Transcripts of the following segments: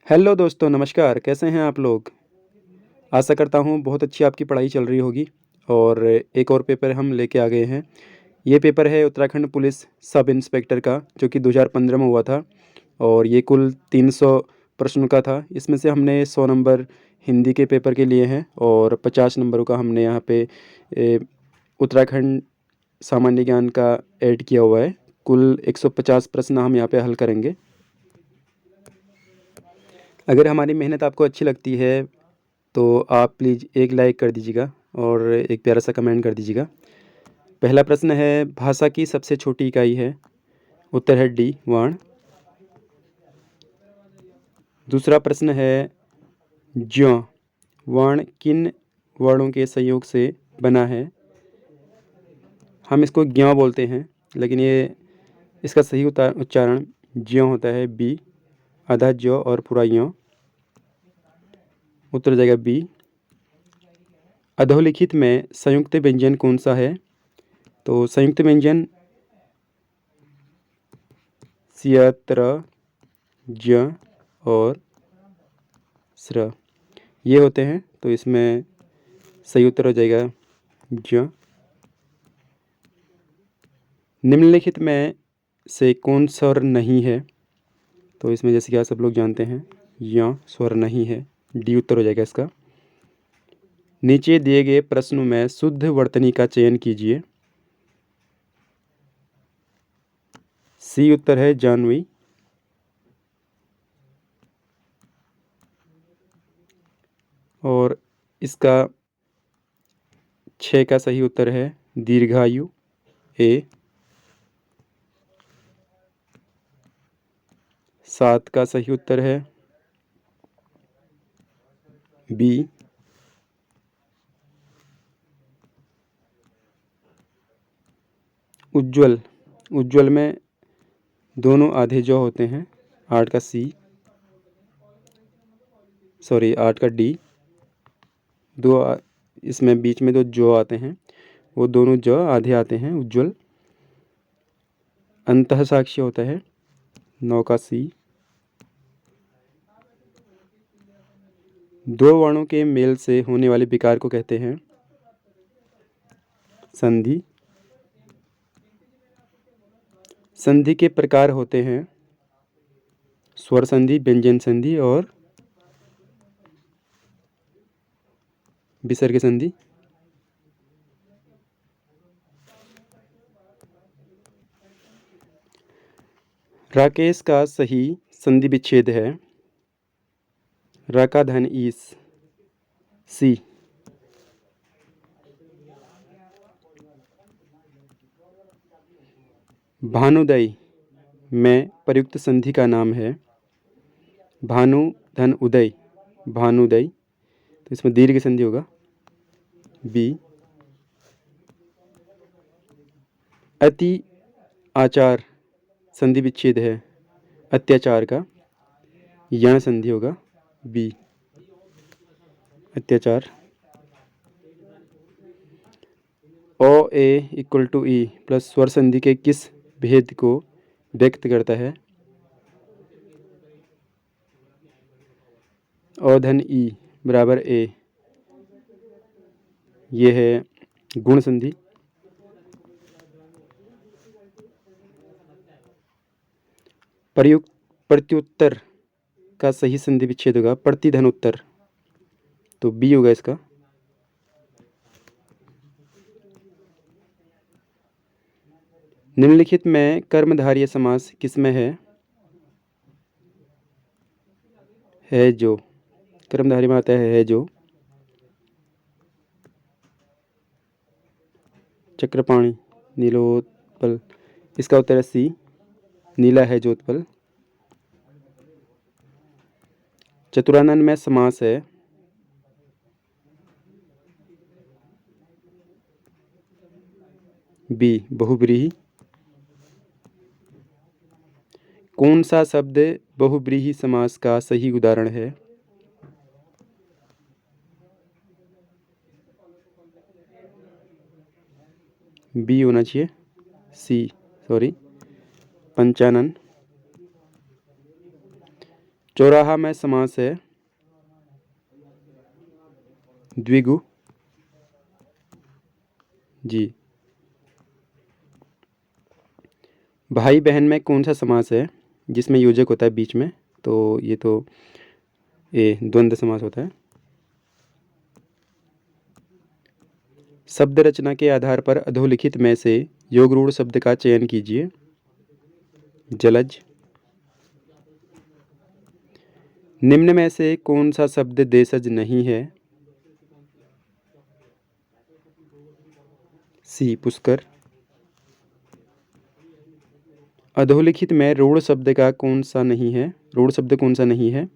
Hello दोस्तों, नमस्कार। कैसे हैं आप लोग? आशा करता हूँ बहुत अच्छी आपकी पढ़ाई चल रही होगी और एक और पेपर हम लेके आ गए हैं। ये पेपर है उत्तराखंड पुलिस सब इंस्पेक्टर का, जो कि 2015 में हुआ था और ये कुल 300 प्रश्नों का था। इसमें से हमने 100 नंबर हिंदी के पेपर के लिए हैं और 50 नंबरों का हमने यहाँ पे उत्तराखंड सामान्य ज्ञान का ऐड किया हुआ है। कुल 150 प्रश्न हम यहाँ पे हल करेंगे। अगर हमारी मेहनत आपको अच्छी लगती है तो आप प्लीज़ एक लाइक कर दीजिएगा और एक प्यारा सा कमेंट कर दीजिएगा। पहला प्रश्न है, भाषा की सबसे छोटी इकाई है? उत्तर है डी, वर्ण। दूसरा प्रश्न है, ज्यों वर्ण किन वर्णों के संयोग से बना है? हम इसको ज्यों बोलते हैं, लेकिन ये इसका सही उच्चारण ज्यों होता है, बी। आधा ज्यों और पूरा यों। उत्तर हो जाएगा बी। अधोलिखित में संयुक्त व्यंजन कौन सा है? तो संयुक्त व्यंजन स्य, त्र, ज्ञ और स्र ये होते हैं, तो इसमें सही उत्तर हो जाएगा ज्ञ। निम्नलिखित में से कौन स्वर नहीं है? तो इसमें जैसे कि आप सब लोग जानते हैं य स्वर नहीं है, डी उत्तर हो जाएगा इसका। नीचे दिए गए प्रश्नों में शुद्ध वर्तनी का चयन कीजिए। सी उत्तर है जानवी। और इसका 6 का सही उत्तर है दीर्घायु, ए। 7 का सही उत्तर है बी। उज्ज्वल, उज्ज्वल में दोनों आधे जो होते हैं, 8 का सी, सॉरी 8 का डी। इसमें बीच में दो जो आते हैं, वो दोनों जो आधे आते हैं उज्ज्वल। अंतः साक्षी होता है, 9 का सी। दो वर्णों के मेल से होने वाले विकार को कहते हैं संधि। संधि के प्रकार होते हैं स्वर संधि, व्यंजन संधि और विसर्ग संधि। राकेश का सही संधि विच्छेद है र का धन ईस, सी। भानुदय में प्रयुक्त संधि का नाम है भानु धन उदय, भानुदय। तो इसमें दीर्घ संधि होगा, बी। अति आचार संधि विच्छेद है अत्याचार का, यण संधि होगा, बी। अत्याचार। ओ ए इक्वल टू ई प्लस स्वर संधि के किस भेद को व्यक्त करता है? ओ धन ई बराबर ए, ये है गुण संधि। प्रयुक्त प्रत्युत्तर का सही संधि विच्छेद होगा प्रतिधन उत्तर, तो बी होगा इसका। निम्नलिखित में कर्मधारय समास किसमें है जो? कर्मधारय में आता है जो। चक्रपाणी, नीलोत्पल, इसका उत्तर है सी, नीला है जोतपल। चतुरानन में समास है बी, बहुब्रीहि। कौन सा शब्द बहुब्रीहि समास का सही उदाहरण है? बी होना चाहिए, सी, सॉरी, पंचानन। चौराहा में समास है द्विगु। जी। भाई बहन में कौन सा समास है जिसमें योजक होता है बीच में? तो ये तो ये द्वंद्व समास होता है। शब्द रचना के आधार पर अधोलिखित में से योगरूढ़ शब्द का चयन कीजिए। जलज। निम्न में से कौन सा शब्द देशज नहीं है? सी पुष्कर। अधोलिखित में रूढ़ शब्द का कौन सा नहीं है? रूढ़ शब्द कौन सा नहीं है?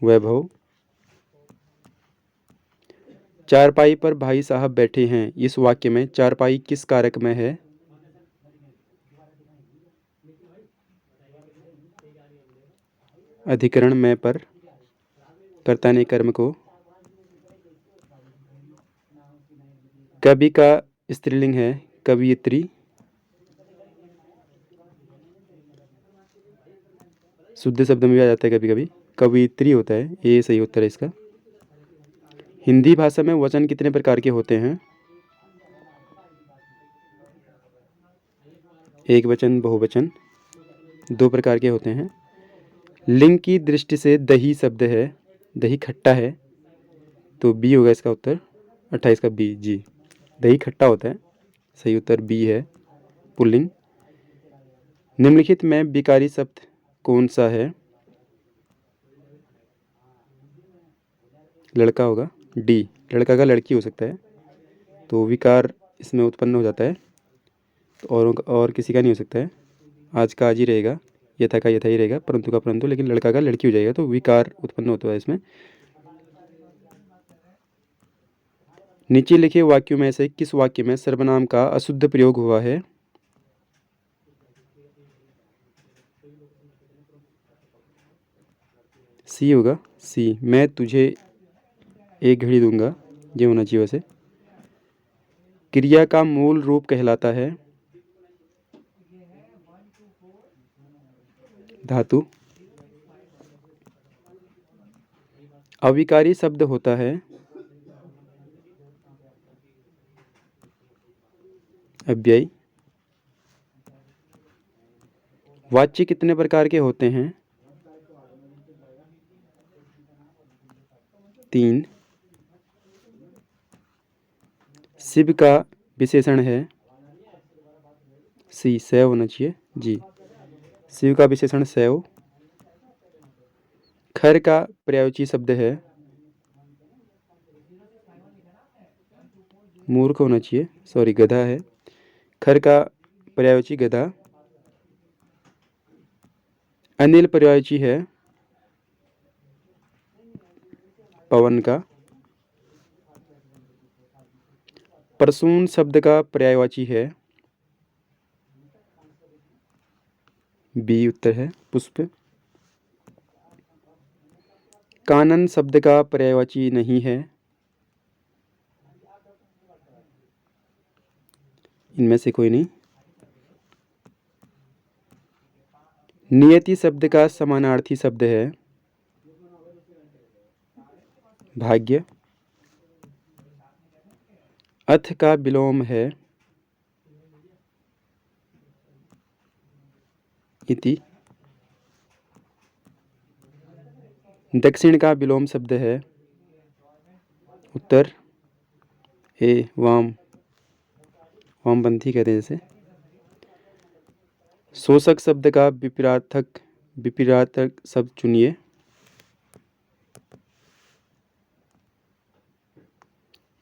वैभव। चारपाई पर भाई साहब बैठे हैं, इस वाक्य में चारपाई किस कारक में है? अधिकरण में पर कर्ता ने कर्म को। कवि का स्त्रीलिंग है कवियत्री। शुद्ध शब्द में भी आ जाता है कभी कभी, कवियत्री होता है, ये सही उत्तर है इसका। हिंदी भाषा में वचन कितने प्रकार के होते हैं? एक वचन, बहुवचन, दो प्रकार के होते हैं। लिंग की दृष्टि से दही शब्द है, दही खट्टा है, तो बी होगा इसका उत्तर। 28 का बी। जी, दही खट्टा होता है, सही उत्तर बी है, पुल्लिंग। निम्नलिखित में विकारी शब्द कौन सा है? लड़का होगा, डी। लड़का का लड़की हो सकता है, तो विकार इसमें उत्पन्न हो जाता है, तो और किसी का नहीं हो सकता है। आज का आज ही रहेगा, यथा का यथा ही रहेगा, परंतु का परंतु, लेकिन लड़का का लड़की हो जाएगा, तो विकार उत्पन्न होता है इसमें। नीचे लिखे वाक्यों में से किस वाक्य में सर्वनाम का अशुद्ध प्रयोग हुआ है? सी होगा, सी। मैं तुझे एक घड़ी दूंगा, ये होना चाहिए वैसे। क्रिया का मूल रूप कहलाता है धातु। अविकारी शब्द होता है अव्यय। वाच्य कितने प्रकार के होते हैं? 3। शिव का विशेषण है सी, सैव होना चाहिए। जी, शिव का विशेषण सैव। खर का पर्यायवाची शब्द है मूर्ख होना चाहिए, सॉरी गधा है। खर का पर्यायवाची गधा। अनिल पर्यायवाची है पवन का। प्रसून शब्द का पर्यायवाची है बी, उत्तर है पुष्प। कानन शब्द का पर्यायवाची नहीं है, इनमें से कोई नहीं। नियति शब्द का समानार्थी शब्द है भाग्य। अथ का विलोम है इति। दक्षिण का विलोम शब्द है उत्तर। ए वाम, वामपंथी कहते हैं जैसे। शोषक शब्द का विपरीतार्थक शब्द चुनिए।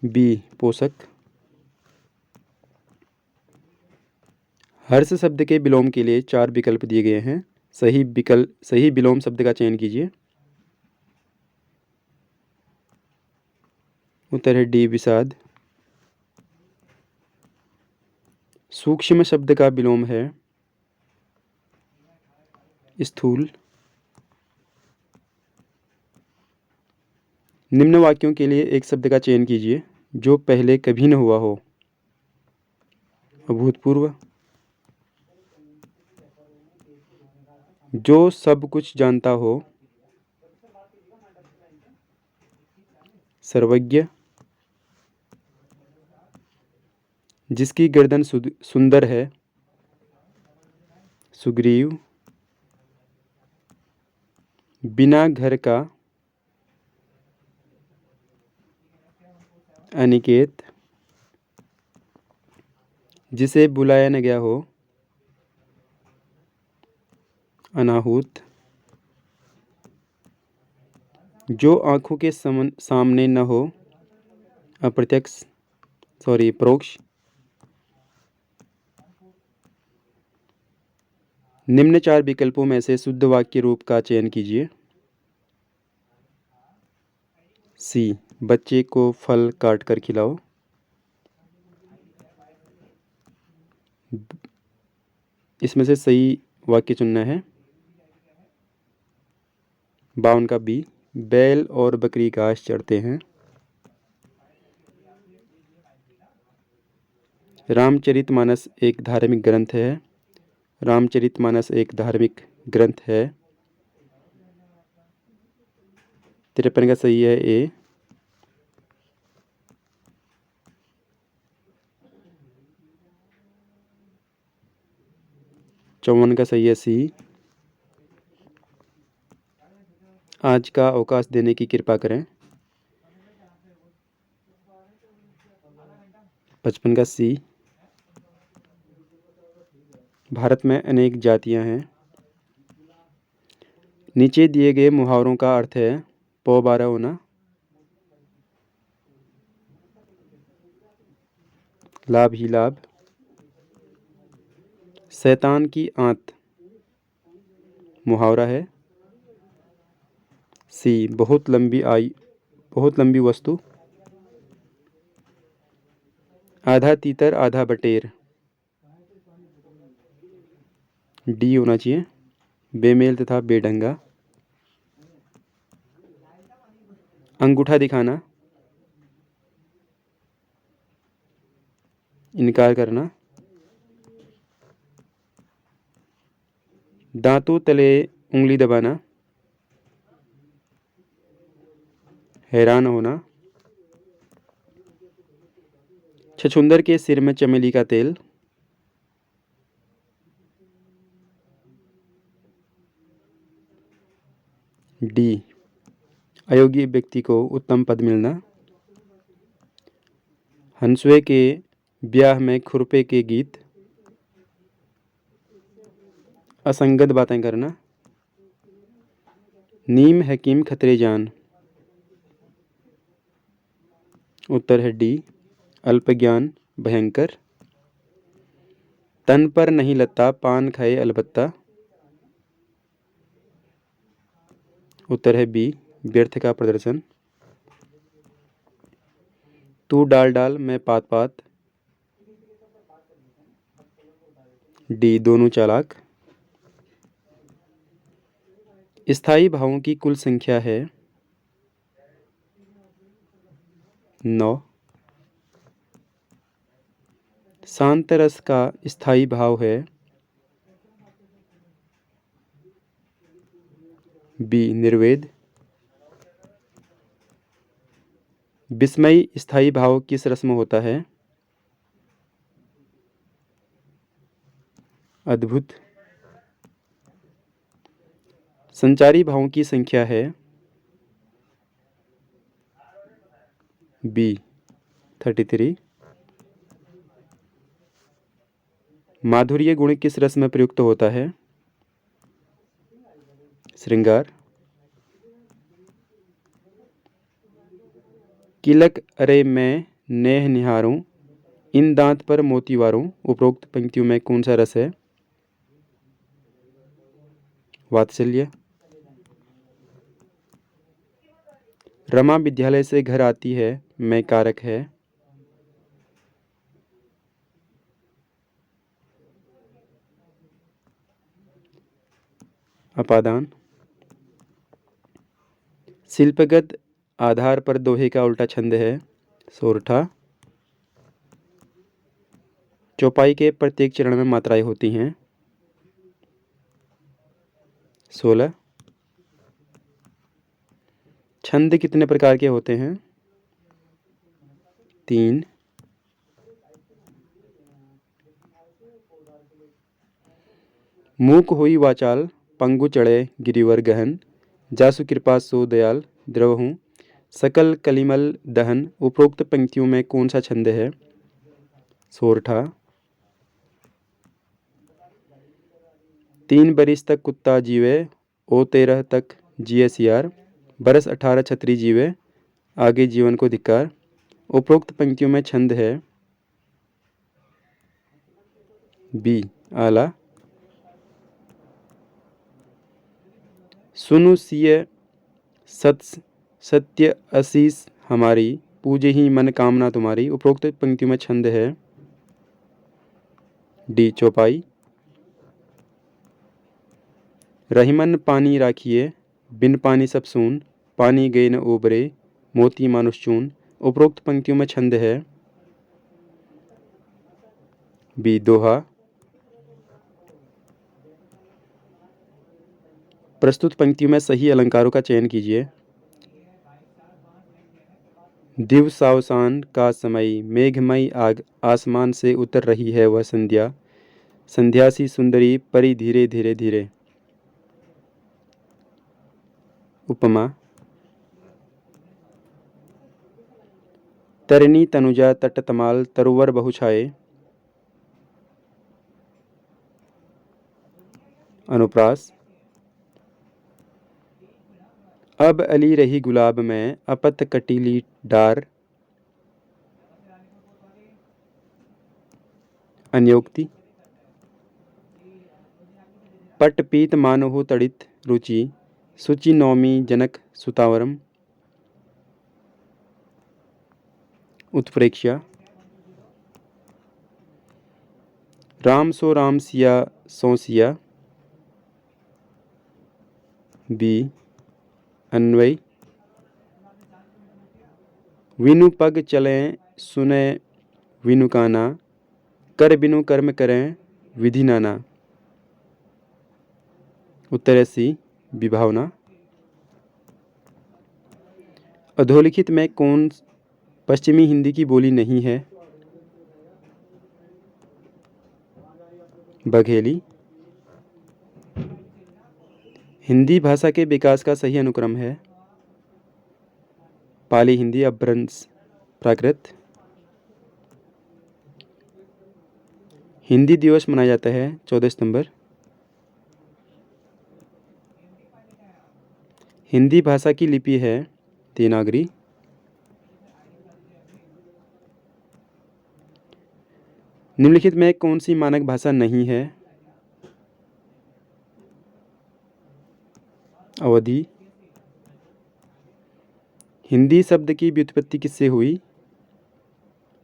बी, पोषक। हर्ष शब्द के विलोम के लिए 4 विकल्प दिए गए हैं, सही विलोम शब्द का चयन कीजिए। उत्तर है डी, विषाद। सूक्ष्म शब्द का विलोम है स्थूल। निम्न वाक्यों के लिए एक शब्द का चयन कीजिए जो पहले कभी न हुआ हो। अभूतपूर्व, जो सब कुछ जानता हो, सर्वज्ञ। जिसकी गर्दन सुंदर है, सुग्रीव। बिना घर का, अनिकेत। जिसे बुलाया न गया हो, अनाहूत। जो आँखों के सामने न हो, अप्रत्यक्ष, परोक्ष। निम्न 4 विकल्पों में से शुद्ध वाक्य रूप का चयन कीजिए। सी, बच्चे को फल काट कर खिलाओ। इसमें से सही वाक्य चुनना है। 52 का बी, बैल और बकरी घास चरते हैं। रामचरितमानस एक धार्मिक ग्रंथ है। रामचरितमानस एक धार्मिक ग्रंथ है। 53 का सही है ए। 54 का सही है सी। आज का अवकाश देने की कृपा करें। 55 का सी। भारत में अनेक जातियां हैं। नीचे दिए गए मुहावरों का अर्थ है पौ 12 होना, लाभ ही लाभ, शैतान की आंत मुहावरा है। सी, बहुत लंबी वस्तु, आधा तीतर आधा बटेर, डी होना चाहिए, बेमेल तथा बेढंगा। अंगूठा दिखाना, इनकार करना। दांतों तले उंगली दबाना, हैरान होना। छछूंदर के सिर में चमेली का तेल, डी, अयोग्य व्यक्ति को उत्तम पद मिलना। हंसुए के ब्याह में खुरपे के गीत, असंगत बातें करना। नीम हकीम खतरे जान, उत्तर है डी, अल्पज्ञान भयंकर। तन पर नहीं लगता पान खाए अलबत्ता, उत्तर है बी, व्यर्थ का प्रदर्शन। तू डाल डाल मैं पात पात, डी, दोनों चालाक। स्थायी भावों की कुल संख्या है 9। शांत रस का स्थायी भाव है बी, निर्वेद। विस्मय स्थायी भाव किस रस में होता है? अद्भुत। संचारी भावों की संख्या है बी, 33। माधुर्य गुण किस रस में प्रयुक्त होता है? श्रृंगार। किलक अरे मैं नेह निहारूं, इन दांत पर मोती वारूं, उपरोक्त पंक्तियों में कौन सा रस है? वात्सल्य। रमा विद्यालय से घर आती है, मैं कारक है अपादान। शिल्पगत आधार पर दोहे का उल्टा छंद है सोरठा। चौपाई के प्रत्येक चरण में मात्राएं होती हैं 16। छंद कितने प्रकार के होते हैं? 3। मूक हुई वाचाल, पंगु चढ़े गिरिवर गहन, जासु कृपा सो दयाल द्रवहूँ, सकल कलिमल दहन। उपरोक्त पंक्तियों में कौन सा छंद है? सोरठा। 3 बरिस तक कुत्ता जीवे, ओ 13 तक जिये सियार, बरस 18 छतरी जीवे, आगे जीवन को धिक्कार। उपरोक्त पंक्तियों में छंद है? बी आला। सुनु सिय सत सत्य असीस हमारी, पूजे ही मन कामना तुम्हारी। उपरोक्त पंक्तियों में छंद है? डी चौपाई। रहीमन पानी राखिए, बिन पानी सब सून, पानी गए न ओबरे, मोती मानुष चून। उपरोक्त पंक्तियों में छंद है? बी दोहा। प्रस्तुत पंक्तियों में सही अलंकारों का चयन कीजिए। दिव सावसान का समय, मेघमय आग आसमान से उतर रही है वह संध्या, संध्या सी सुंदरी परी धीरे धीरे धीरे। उपमा। तरनी तनुजा तट तमाल, तरुवर बहु छाए। अनुप्रास। अब अली रही गुलाब में, अपत कटीली डार। अन्योक्ति। पट पीत मानहु तड़ित रुचि, सुचि नौमी जनक सुतावरम। उत्प्रेक्षा। राम सो राम सिया सो सिया। बी अन्वय। विनु पग चलें सुने विनु काना, कर बिनु कर्म करें विधि नाना। उत्तर सी विभावना। अधोलिखित में कौन पश्चिमी हिंदी की बोली नहीं है? बघेली। हिंदी भाषा के विकास का सही अनुक्रम है? पाली हिंदी, अपभ्रंश, प्राकृत। हिंदी दिवस मनाया जाता है 14 सितंबर। हिंदी भाषा की लिपि है देवनागरी। निम्नलिखित में कौन सी मानक भाषा नहीं है? अवधी। हिंदी शब्द की व्युत्पत्ति किससे हुई?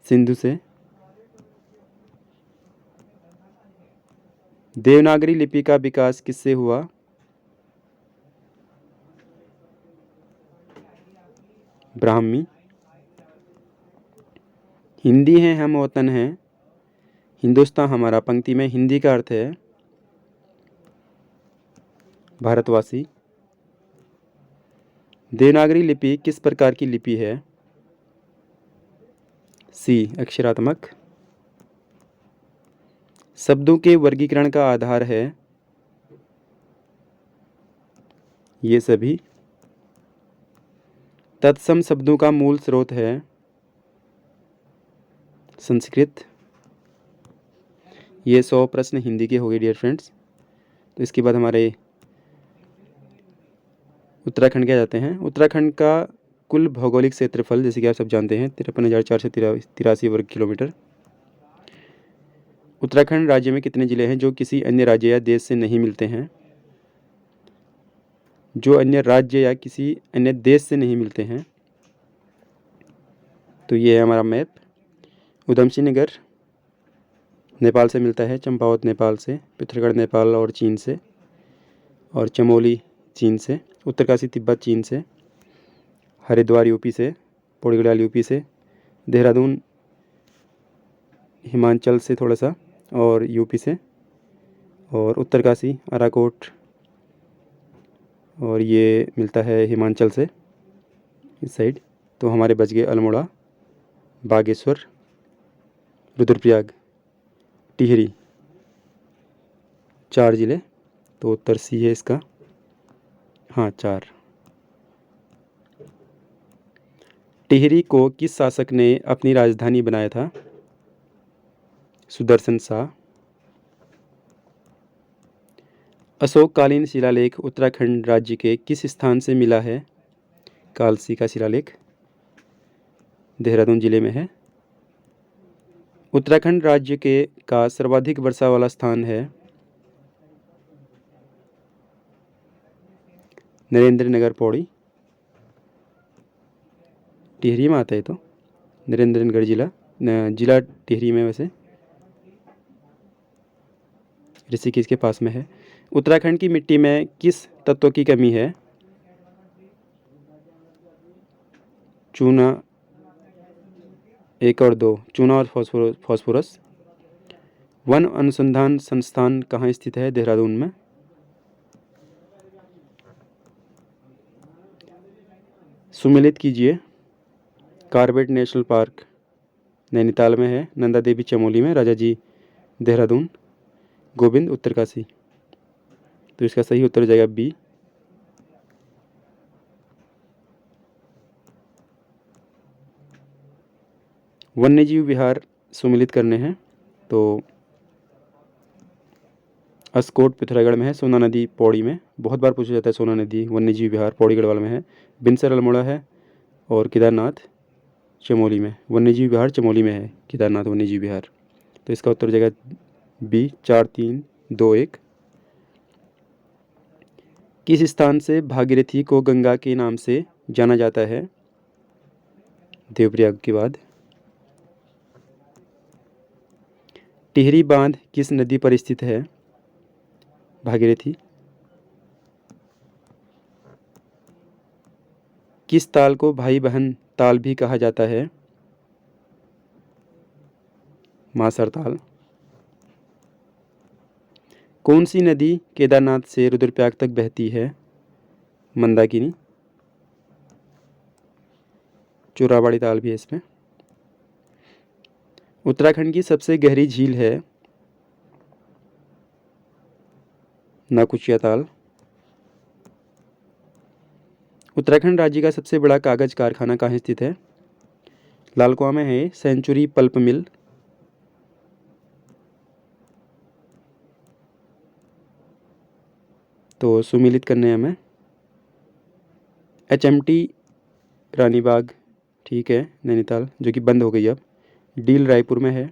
सिंधु से। देवनागरी लिपि का विकास किससे हुआ? ब्राह्मी। हिंदी है हम वतन हैं, हिंदुस्तान हमारा। पंक्ति में हिंदी का अर्थ है भारतवासी। देवनागरी लिपि किस प्रकार की लिपि है? सी अक्षरात्मक। शब्दों के वर्गीकरण का आधार है ये सभी। तत्सम शब्दों का मूल स्रोत है संस्कृत। ये 100 प्रश्न हिंदी के हो गए डियर फ्रेंड्स। तो इसके बाद हमारे उत्तराखंड के जाते हैं। उत्तराखंड का कुल भौगोलिक क्षेत्रफल जैसे कि आप सब जानते हैं 53,483 वर्ग किलोमीटर। उत्तराखंड राज्य में कितने ज़िले हैं जो किसी अन्य राज्य या देश से नहीं मिलते हैं? जो अन्य राज्य या किसी अन्य देश से नहीं मिलते हैं। तो ये है हमारा मैप। उधमसिंह नगर नेपाल से मिलता है, चंपावत नेपाल से, पिथौरागढ़ नेपाल और चीन से, और चमोली चीन से, उत्तरकाशी तिब्बत चीन से, हरिद्वार यूपी से, पौड़ी यूपी से, देहरादून हिमाचल से थोड़ा सा और यूपी से, और उत्तरकाशी अराकोट और ये मिलता है हिमाचल से इस साइड। तो हमारे बच गए अल्मोड़ा, बागेश्वर, रुद्रप्रयाग, टिहरी, 4 ज़िले। तो उत्तर सी है इसका। हाँ, 4। टिहरी को किस शासक ने अपनी राजधानी बनाया था? सुदर्शन शाह। अशोककालीन शिलालेख उत्तराखंड राज्य के किस स्थान से मिला है? कालसी का शिलालेख देहरादून जिले में है। उत्तराखंड राज्य के का सर्वाधिक वर्षा वाला स्थान है नरेंद्र नगर पौड़ी। टिहरी में आता है तो नरेंद्रनगढ़ जिला टिहरी में, वैसे ऋषिकेश के पास में है। उत्तराखंड की मिट्टी में किस तत्व की कमी है? चूना 1 और 2, चूना और फास्फोरस। वन अनुसंधान संस्थान कहाँ स्थित है? देहरादून में। सुमेलित कीजिए। कार्बेट नेशनल पार्क नैनीताल में है, नंदा देवी चमोली में, राजा जी देहरादून, गोविंद उत्तरकाशी। तो इसका सही उत्तर हो जाएगा बी। वन्यजीव विहार सुमेलित करने हैं तो अस्कोट पिथौरागढ़ में है, सोना नदी पौड़ी में, बहुत बार पूछा जाता है सोना नदी वन्यजीव विहार पौड़ी गढ़वाल में है। बिनसर अल्मोड़ा है और केदारनाथ चमोली में। वन्यजीव विहार चमोली में है, केदारनाथ वन्यजीव विहार। तो इसका उत्तर हो जाएगा बी। 4, 3, 2, 1। किस स्थान से भागीरथी को गंगा के नाम से जाना जाता है? देवप्रयाग के बाद। टिहरी बांध किस नदी पर स्थित है? भागीरथी। किस ताल को भाई बहन ताल भी कहा जाता है? मासर ताल। कौन सी नदी केदारनाथ से रुद्रप्रयाग तक बहती है? मंदाकिनी। चोराबाड़ी ताल भी है इसमें। उत्तराखंड की सबसे गहरी झील है? नाकुचिया ताल। उत्तराखंड राज्य का सबसे बड़ा कागज कारखाना कहाँ स्थित है? लाल कुआं में है सेंचुरी पल्प मिल। तो सुमिलित करने हैं हमें। HMT रानीबाग, ठीक है, नैनीताल, जो कि बंद हो गई अब। डील रायपुर में है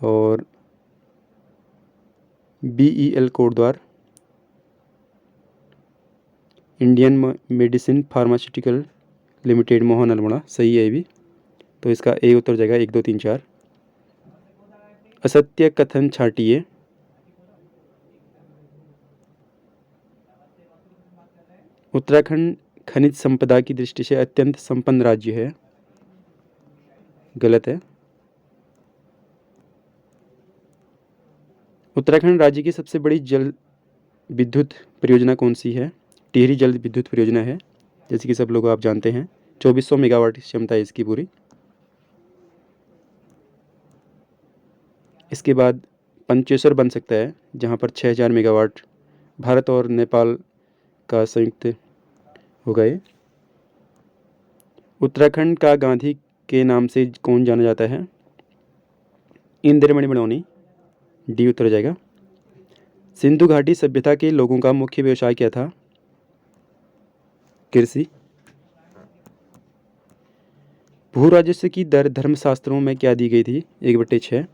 और BEL Kotdwar Indian medicine pharmaceutical limited Mohan Almora, सही है ये भी। तो इसका ए उत्तर हो जाएगा 1, 2, 3, 4। असत्य कथन छांटिए। उत्तराखंड खनिज संपदा की दृष्टि से अत्यंत संपन्न राज्य है। गलत है। उत्तराखंड राज्य की सबसे बड़ी जल विद्युत परियोजना कौन सी है? टिहरी जल विद्युत परियोजना है, जैसे कि सब लोग आप जानते हैं। 2400 मेगावाट की क्षमता है इसकी पूरी। इसके बाद पंचेश्वर बन सकता है, जहाँ पर 6000 मेगावाट भारत और नेपाल का संयुक्त हो गए। उत्तराखंड का गांधी के नाम से कौन जाना जाता है? इंदिरामणि बड़ौनी, डी उत्तर हो जाएगा। सिंधु घाटी सभ्यता के लोगों का मुख्य व्यवसाय क्या था? कृषि। भू राजस्व की दर धर्मशास्त्रों में क्या दी गई थी? 1/6।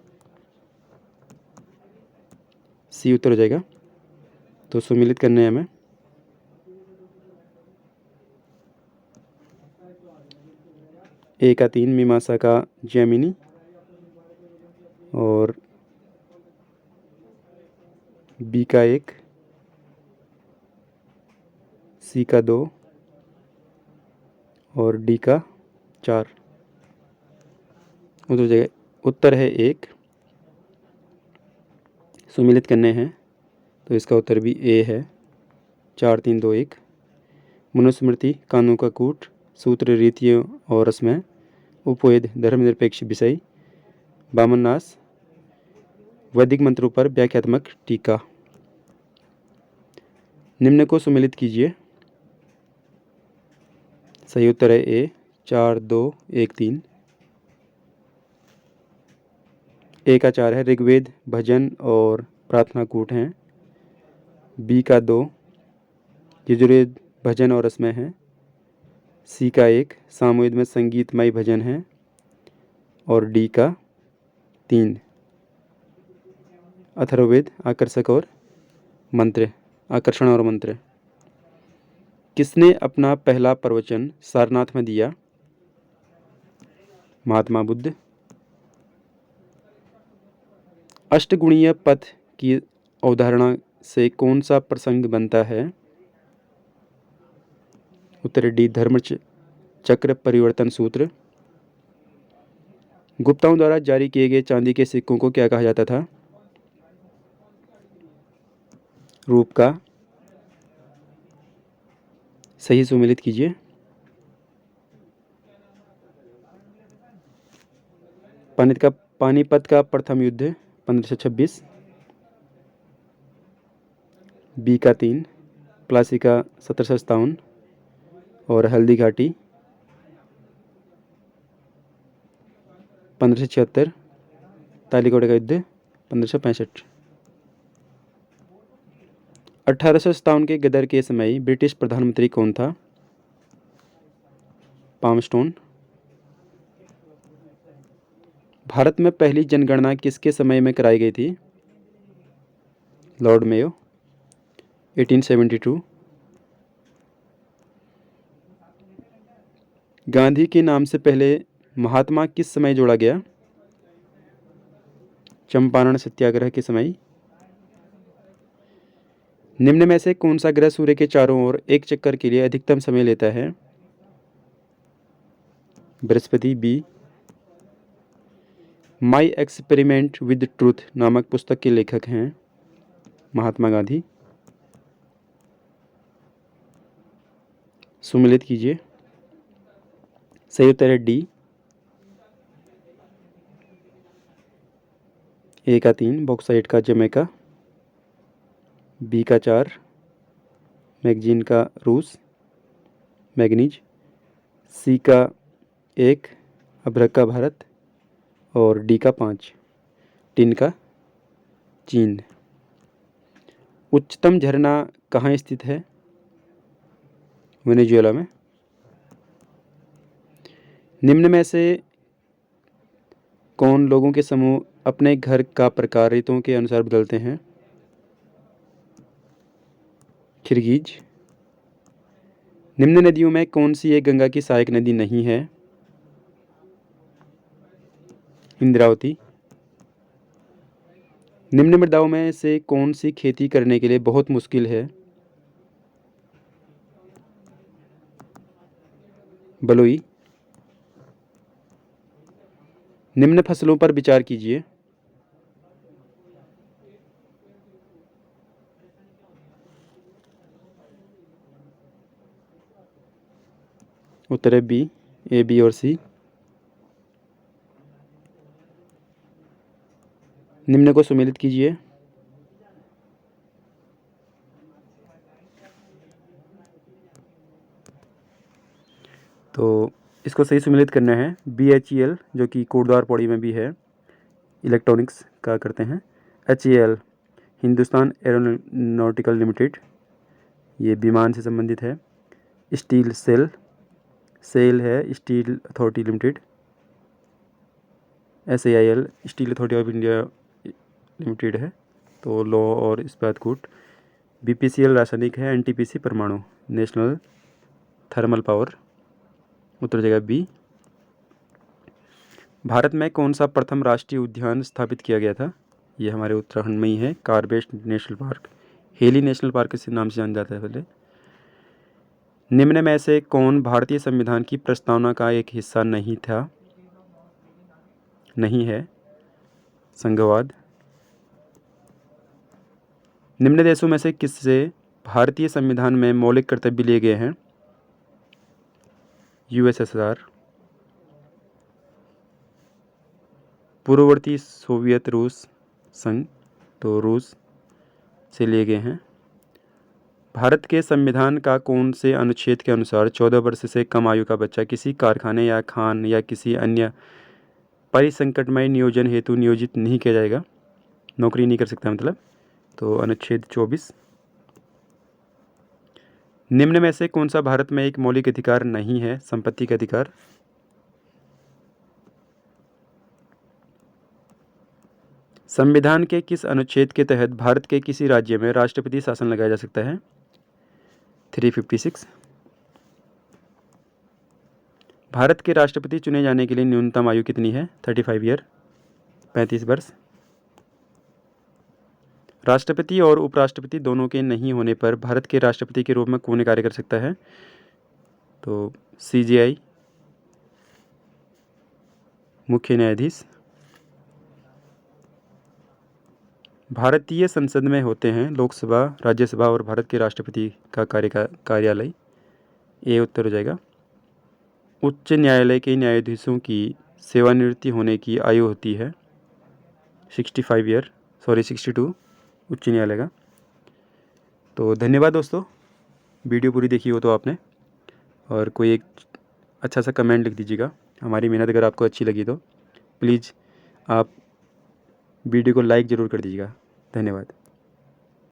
सी उत्तर हो जाएगा। तो सुमिलित करने हैं हमें। ए का 3 मीमांसा का जैमिनी और बी का 1, सी का 2 और डी का 4। उत्तर जगह उत्तर है 1। सुमिलित करने हैं तो इसका उत्तर भी ए है। 4321, मनुस्मृति, कानून का कूट, सूत्र, रीतियों और रस्में, उपवेद, धर्मनिरपेक्ष विषय, वामननास, वैदिक मंत्रों पर व्याख्यात्मक टीका। निम्न को सुमेलित कीजिए। सही उत्तर है ए 4213। ए का 4 है ऋग्वेद, भजन और प्रार्थना कूट हैं। बी का 2 यजुर्वेद, भजन और रस्में हैं। सी का 1 सामवेद में संगीतमय भजन है। और डी का 3 अथर्ववेद, आकर्षक और मंत्र, आकर्षण और मंत्र। किसने अपना पहला प्रवचन सारनाथ में दिया? महात्मा बुद्ध। अष्टगुणीय पथ की अवधारणा से कौन सा प्रसंग बनता है? उत्तर डी धर्म चक्र परिवर्तन सूत्र। गुप्ताओं द्वारा जारी किए गए चांदी के सिक्कों को क्या कहा जाता था? रूप का। सही सुमेलित कीजिए। पानीपत का प्रथम युद्ध 1526। बी का 3 प्लासी का 1757 और हल्दी घाटी 1576। तालीकोट का युद्ध 1565। 1857 के गदर के समय ब्रिटिश प्रधानमंत्री कौन था? पामस्टोन। भारत में पहली जनगणना किसके समय में कराई गई थी? Lord Mayo 1872। गांधी के नाम से पहले महात्मा किस समय जोड़ा गया? चंपारण सत्याग्रह के समय। निम्न में से कौन सा ग्रह सूर्य के चारों ओर एक चक्कर के लिए अधिकतम समय लेता है? Brihaspati. B. My experiment with truth नामक पुस्तक के लेखक हैं महात्मा गांधी। सुमेलित कीजिए। सही उत्तर है डी। ए का 3 बॉक्साइट का जमैका। बी का 4 मैगजीन का रूस मैग्नीज। सी का 1 अभ्रक का भारत और डी का 5 टिन का चीन। उच्चतम झरना कहाँ स्थित है? वेनेजुएला में। निम्न में से कौन लोगों के समूह अपने घर का प्रकार ऋतुओं के अनुसार बदलते हैं? किर्गिज। निम्न नदियों में कौन सी एक गंगा की सहायक नदी नहीं है? इंद्रावती। निम्न मृदाओं में से कौन सी खेती करने के लिए बहुत मुश्किल है? बलुई। निम्न फसलों पर विचार कीजिए। उत्तर है बी, ए, बी और सी। निम्न को सुमेलित कीजिए। तो इसको सही सुमेलित करना है। BHEL जो कि कोटद्वार पौड़ी में भी है, इलेक्ट्रॉनिक्स का करते हैं। HAL हिंदुस्तान एरोनॉटिकल लिमिटेड, ये विमान से संबंधित है। स्टील सेल है steel authority limited. SAIL steel authority of India limited है, तो लौ और इस्पात कूट। BPCL रासायनिक है। NTPC परमाणु, नेशनल थर्मल पावर। उत्तर हो जाएगा बी। भारत में कौन सा प्रथम राष्ट्रीय उद्यान स्थापित किया गया था? ये हमारे उत्तराखंड में ही है, Corbett national park. Hailey national park के नाम से जाना जाता है पहले। निम्न में से कौन भारतीय संविधान की प्रस्तावना का एक हिस्सा नहीं था? नहीं है संघवाद। निम्न देशों में से किससे भारतीय संविधान में मौलिक कर्तव्य लिए गए हैं? यूएसएसआर, पूर्ववर्ती सोवियत रूस संघ, तो रूस से लिए गए हैं। भारत के संविधान का कौन से अनुच्छेद के अनुसार 14 वर्ष से कम आयु का बच्चा किसी कारखाने या खान या किसी अन्य परिसंकटमय नियोजन हेतु नियोजित नहीं किया जाएगा, नौकरी नहीं कर सकता मतलब, तो अनुच्छेद 24। निम्न में से कौन सा भारत में एक मौलिक अधिकार नहीं है? संपत्ति का अधिकार। संविधान के किस अनुच्छेद के तहत भारत के किसी राज्य में राष्ट्रपति शासन लगाया जा सकता है? 356। भारत के राष्ट्रपति चुने जाने के लिए न्यूनतम आयु कितनी है? 35 ईयर, 35 वर्ष। राष्ट्रपति और उपराष्ट्रपति दोनों के नहीं होने पर भारत के राष्ट्रपति के रूप में कौन कार्य कर सकता है? तो CJI, मुख्य न्यायाधीश। भारतीय संसद में होते हैं लोकसभा, राज्यसभा और भारत के राष्ट्रपति का कार्यालय। ये उत्तर हो जाएगा। उच्च न्यायालय के न्यायाधीशों की सेवानिवृत्ति होने की आयु होती है 62 उच्च न्यायालय का। तो धन्यवाद दोस्तों, वीडियो पूरी देखी हो तो आपने, और कोई एक अच्छा सा कमेंट लिख दीजिएगा। हमारी मेहनत अगर आपको अच्छी लगी तो प्लीज़ आप वीडियो को लाइक ज़रूर कर दीजिएगा। धन्यवाद।